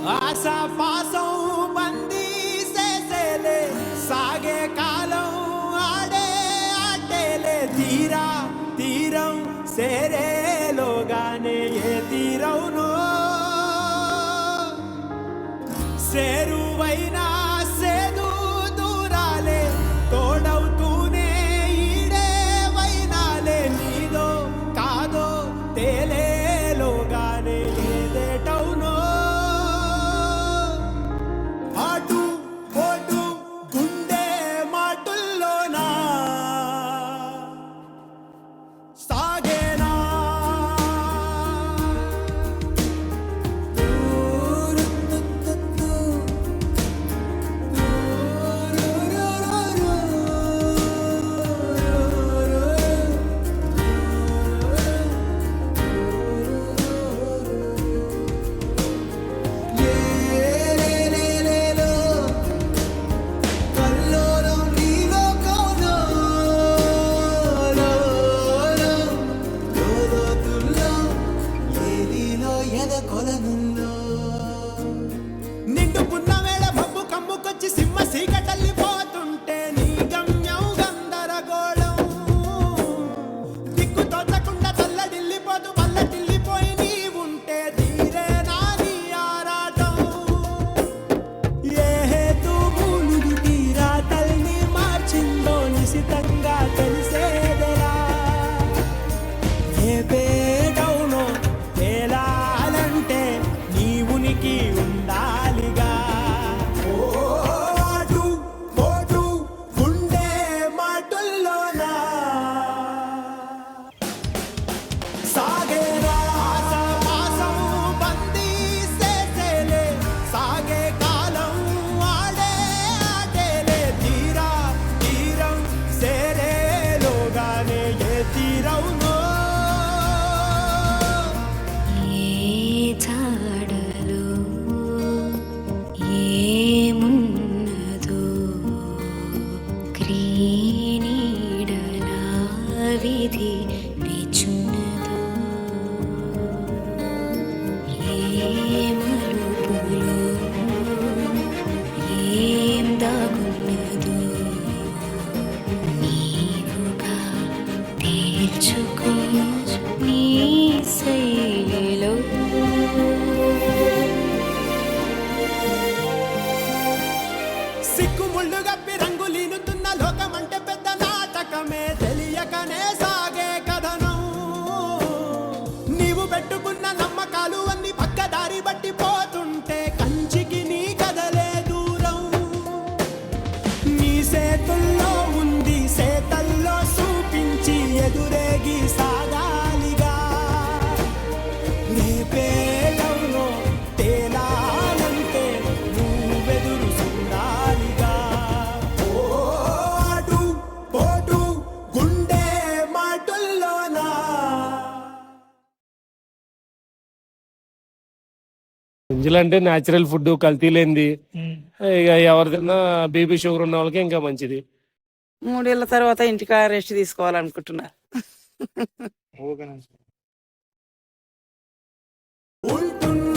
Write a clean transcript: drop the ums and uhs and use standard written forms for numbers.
ఆశాపాసం బందీ చేసేలే సాగే కాలం ఆడే ఆటేలే తీరా తీరం సేరేలోగానే ఏ తీరవునో సేరువైనా సేదు దూరాలే తోడవుతూనే ఈడే వైనాలే నీదో కాదో తేలేలోగానే ఏదేటవునో అటు పోటు గుండె మాటుల్లోనా సాగేనా నిండుకున్న వేళ మబ్బు కమ్ముకొచ్చి సింహ సీకటల్లిపోతుంటే నీ గమ్యం గందరగోళం దిక్కు తోచకుండా తల్లడిల్లిపోతూ పల్లటిల్లిపోయి నీ ఉంటే తీరేనా నీ ఆరాటం ఏ హేతు మూలుగు తీరా తల్లి మార్చిందో నిశితంగా తెలిసేదెలా ఏ పేడవునో తేలాలంటే నీ ఉనికి ఉండాలిగా ఓ అటు పోటు గుండె మాటుల్లోనా సాగేరా ఆశాపాసం బందీ చేసేలే సాగే కాలం ఆడే ఆటేలే తీరా తీరం సేరేలోగానే ఏ తీరవునో ఏ జాడలో ఏమున్నదో క్రీనీడలా విధి నిచున్నదో ఏ మలుపులో ఏం దాగున్నదో నీవుగా తేల్చుకో నీ శైలిలో సిక్కుముళ్ళు గప్పి రంగులీనుతున్న లోకమంటే పెద్ద నాటకమే తెలియకనే సాగే కథనం నీవు పెట్టుకున్న నమ్మకాలు అన్ని పక్కదారి బట్టి పోతుంటే కంచికి నీ కదలే దూరం నీ సేతుల్లో ఉంది సేతల్లో చూపించి ఎదురేగి సాగాలిగా రేపేలవునో తేలాలంటే నువ్వెదురు చూడాలిగా ఓ అటు పోటు గుండె మాటుల్లోనా గింజలు అంటే న్యాచురల్ ఫుడ్ కల్తీ లేనిది ఇక ఎవరు తిన్నా బీపీ షుగర్ ఉన్న వాళ్ళకి ఇంకా మంచిది. 3 ఏళ్ళ తర్వాత ఇంటికి రెస్ట్ తీసుకోవాలనుకుంటున్నా. ఉంటున్న